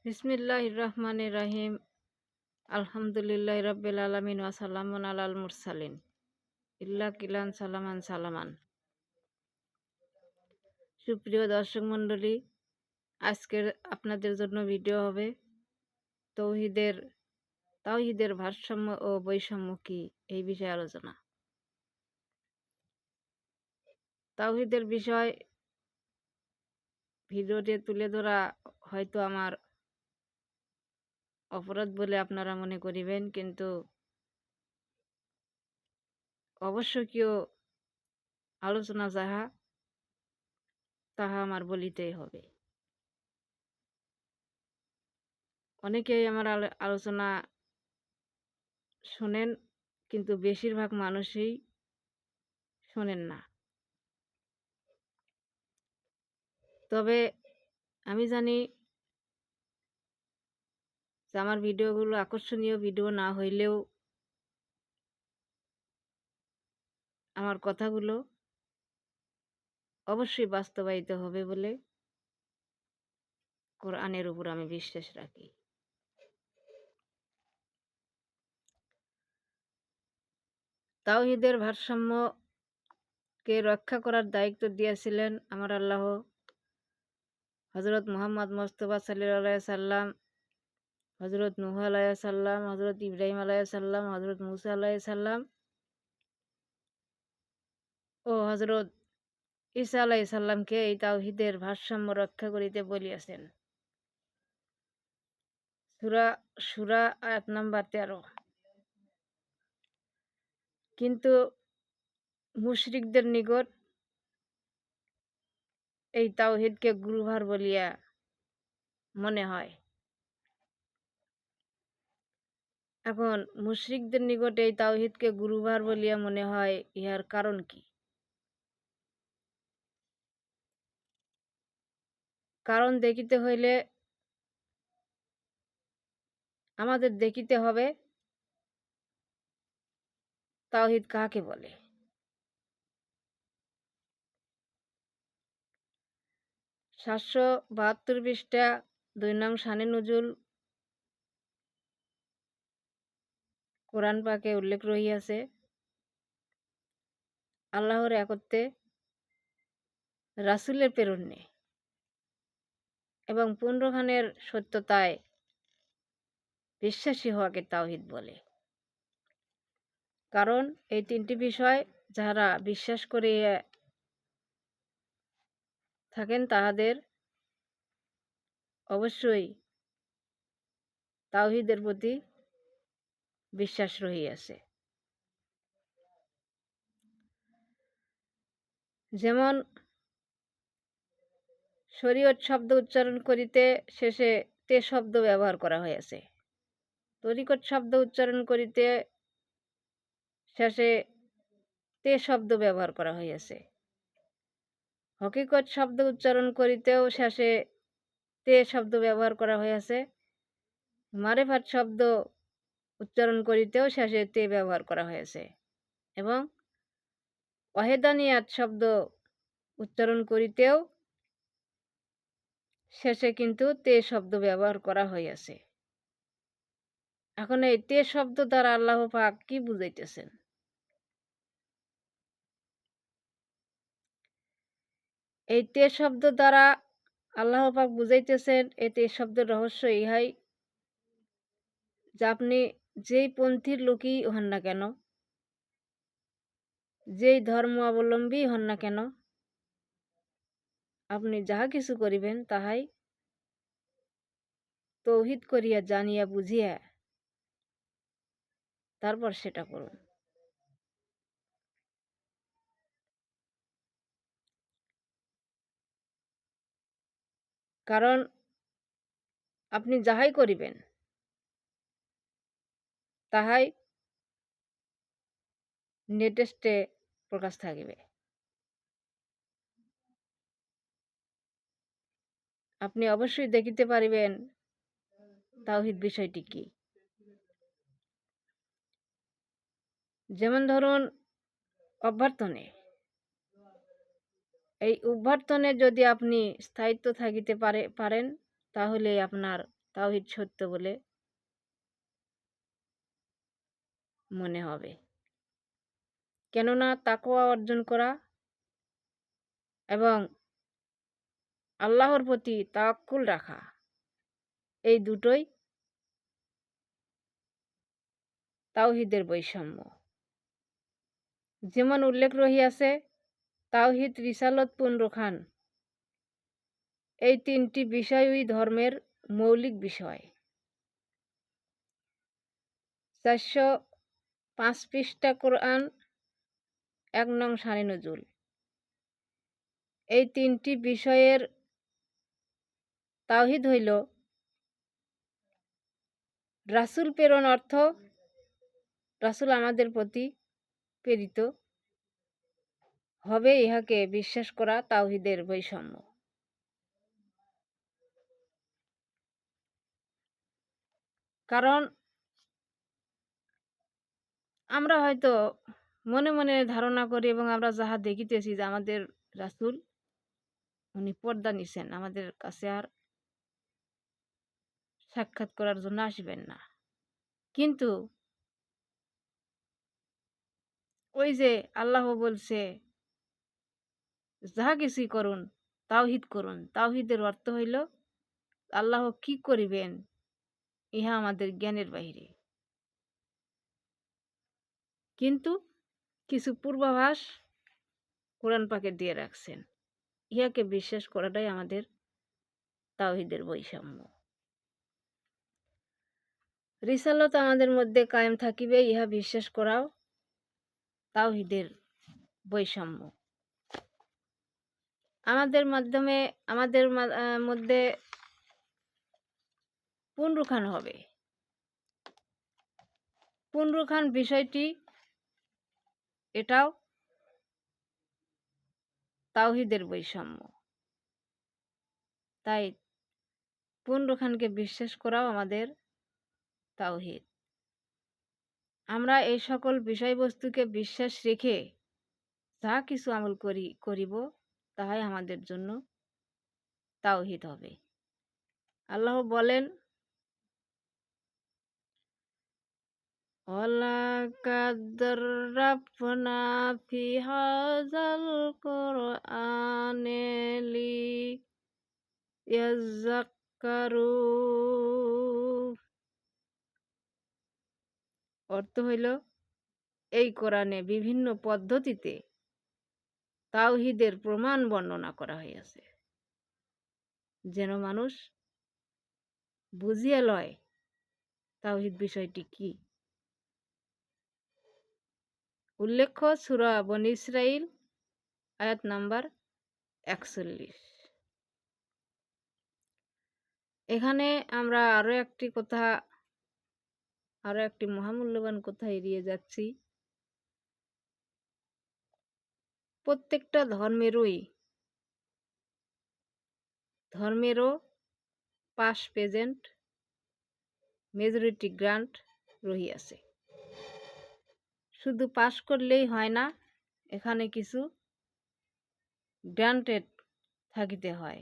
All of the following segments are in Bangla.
বিসমিল্লাহির রহমানির রহিম। আলহামদুলিল্লাহি রাব্বিল আলামিন ওয়া সাল্লামুন আলাল মুরসালিন। ইল্লা কিলান সালামান সালামান। সুপ্রিয় দর্শক মণ্ডলী, আজকের আপনাদের জন্য ভিডিও হবে তৌহিদের তাওহীদের ভারসাম্য ও বৈষম্য কি, এই বিষয়ে আলোচনা। তাওহীদের বিষয় ভিডিওতে তুলে ধরা হয়তো আমার অপরাধ বলে আপনারা মনে করিবেন, কিন্তু অবশ্যকীয় আলোচনা যাহা তাহা আমার বলিতেই হবে। অনেকেই আমার আলোচনা শোনেন, কিন্তু বেশিরভাগ মানুষই শোনেন না। তবে আমি জানি যে আমার ভিডিওগুলো আকর্ষণীয় ভিডিও না হইলেও আমার কথাগুলো অবশ্যই বাস্তবায়িত হবে বলে কোরআনের উপর আমি বিশ্বাস রাখি। তাওহীদের ভারসাম্যকে রক্ষা করার দায়িত্ব দিয়েছিলেন আমার আল্লাহ হযরত মুহাম্মদ মুস্তাফা সাল্লাল্লাহু আলাইহি সাল্লাম, হযরত নূহ আলাইহিস সালাম, হযরত ইব্রাহিম আলাইহিস সালাম, হযরত মূসা আলাইহিস সালাম ও হযরত ঈসা আলাইহিস সালামকে এই তাওহীদের ভারসাম্য রক্ষা করিতে বলিয়াছেন। সূরা সূরা আয়াত নাম্বার 13। কিন্তু মুশরিকদের নিকট এই তাওহীদকে গুরুভার বলিয়া মনে হয়। এখন মুশরিকদের নিকট এই তাওহীদকে গুরুভার বলিয়া মনে হয়, ইহার কারণ কি? কারণ দেখিতে হইলে আমাদের দেখিতে হবে তাওহীদ কাকে বলে। ৭৭২ পৃষ্ঠা ২ নং শানে নুজুল কোরআন পাকে উল্লেখ রহিয়াছে আল্লাহর একত্বে, রাসূলের প্রেরণে এবং পুনরুত্থানের সত্যতায় বিশ্বাসী হওয়াকে তাওহীদ বলে। কারণ এই তিনটি বিষয় যাহারা বিশ্বাস করিয়া থাকেন তাহাদের অবশ্যই তাওহীদের প্রতি বিশ্বাস রহিয়াছে। যেমন শরীয়ত শব্দ উচ্চারণ করিতে শেষে তে শব্দ ব্যবহার করা হয়েছে। তরিকত শব্দ উচ্চারণ করিতে শেষে তে শব্দ ব্যবহার করা হয়েছে। হকিকত শব্দ উচ্চারণ করিতেও শেষে তে শব্দ ব্যবহার করা হয়েছে। মারেফাত শব্দ উচ্চারণ করিতেও শেষে তে ব্যবহার করা হয়েছে এবং ওয়াহেদানিয়াত শব্দ উচ্চারণ করিতেও শেষে কিন্তু তে শব্দ ব্যবহার করা হইয়াছে। এখন এই তে শব্দ দ্বারা আল্লাহ পাক কি বুঝাইতেছেন? এই তে শব্দ দ্বারা আল্লাহ পাক বুঝাইতেছেন, এই তে শব্দের রহস্য ইহাই যে আপনি যেই পন্থীর লোকই হন না কেন, যেই ধর্ম অবলম্বী হন না কেন, আপনি যাহা কিছু করিবেন তাহাই তৌহিদ করিয়া জানিয়া বুঝিয়া তারপর সেটা করুন। কারণ আপনি যাহাই করিবেন তাহাই নেটেস্টে প্রকাশ থাকিবে। আপনি অবশ্যই দেখিতে পারিবেন তাওহীদ বিষয়টি কি। যেমন ধরুন অভ্যর্থনে, এই অভ্যর্থনে যদি আপনি স্থায়িত্ব থাকিতে পারেন তাহলে আপনার তাওহীদ সত্য বলে মনে হবে। কেননা তাকওয়া অর্জন করা এবং আল্লাহর প্রতি তাওয়াক্কুল রাখা, এই দুটোই তাওহীদের বৈষম্য। যেমন উল্লেখ রহিয়াছে, তাওহীদ, রিসালত, পুনরুত্থান এই তিনটি বিষয়ই ধর্মের মৌলিক বিষয়। ৪০৫ পৃষ্ঠা কোরআন ১ নং শানে নজুল। এই তিনটি বিষয়ের তাওহীদ হইল রাসূল প্রেরণ অর্থ রাসূল আমাদের প্রতি প্রেরিত হবে, ইহাকে বিশ্বাস করা তাওহীদের বৈষম্য। কারণ আমরা হয়তো মনে মনে ধারণা করি এবং আমরা যাহা দেখিতেছি যে আমাদের রাসূল উনি পর্দা নিছেন, আমাদের কাছে আর সাক্ষাৎ করার জন্য আসবেন না। কিন্তু ওই যে আল্লাহ বলছে যাহা কিছুই করুন তাওহীদ করুন। তাওহীদের অর্থ হইল আল্লাহ কি করিবেন ইহা আমাদের জ্ঞানের বাহিরে। কিন্তু কিছু পূর্বাভাস কোরআন পাকে দিয়ে রাখছেন, ইহাকে বিশ্বাস করাটাই আমাদের তাওহীদের বৈষম্য। রিসালত আমাদের মধ্যে কায়েম থাকিবে, ইহা বিশ্বাস করাও তাওহীদের বৈষম্য। আমাদের মাধ্যমে আমাদের মধ্যে পুনরুত্থান হবে। পুনরুত্থান বিষয়টি এটাও তাওহীদের বৈষম্য। তাই পুনরুত্থানকে বিশ্বাস করাও আমাদের তাওহীদ। আমরা এই সকল বিষয়বস্তুকে বিশ্বাস রেখে যা কিছু আমল করিব তাহাই আমাদের জন্য তাওহীদ হবে। আল্লাহ বলেন, ওয়ালাকাদ যাররাবনা ফি হাযাল কুরআনি লিয়াযাক্কারু। অর্থ হইল, এই কোরআনে বিভিন্ন পদ্ধতিতে তাওহীদের প্রমাণ বর্ণনা করা হইয়াছে, যেন মানুষ বুঝিয়া লয় তাওহীদ বিষয়টি কি। উল্লেখ্য সূরা বনী ইসরাঈল আয়াত নাম্বার ৪১। এখানে আমরা আরো একটি মহামূল্যবান কথা এড়িয়ে যাচ্ছি। প্রত্যেকটা ধর্মেরও পাস প্রেজেন্ট মেজরিটি গ্রান্ট রহিয়াছে। শুধু পাস করলেই হয় না, এখানে কিছু গ্রান্টেড থাকিতে হয়।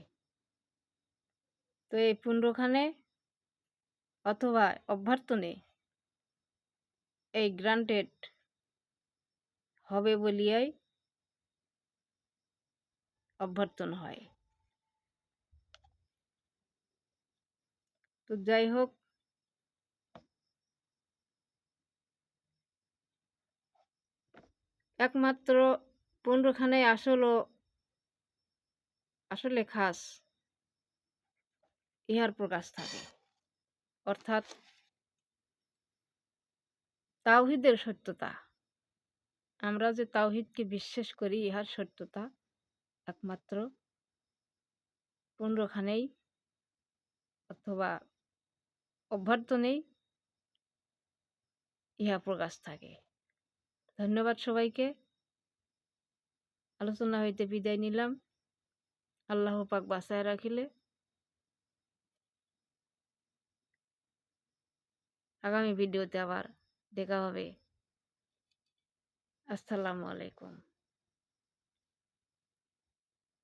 তো এই পুনরুত্থানে অথবা অভ্যর্থনে এই গ্রান্টেড হবে বলিয়াই অভ্যর্থন হয়। তো যাই হোক, একমাত্র পুনরুত্থানে আসলে খাস ইহার প্রকাশ থাকে, অর্থাৎ তাওহীদের সত্যতা। আমরা যে তাওহীদকে বিশ্বাস করি, ইহার সত্যতা একমাত্র পুনরুত্থানেই অথবা অভ্যর্থনেই ইহা প্রকাশ থাকে। ধন্যবাদ সবাইকে। আলোচনা হইতে বিদায় নিলাম। আল্লাহ পাক বাঁচায় রাখিলে আগামী ভিডিওতে আবার দেখা হবে। আসসালামু আলাইকুম।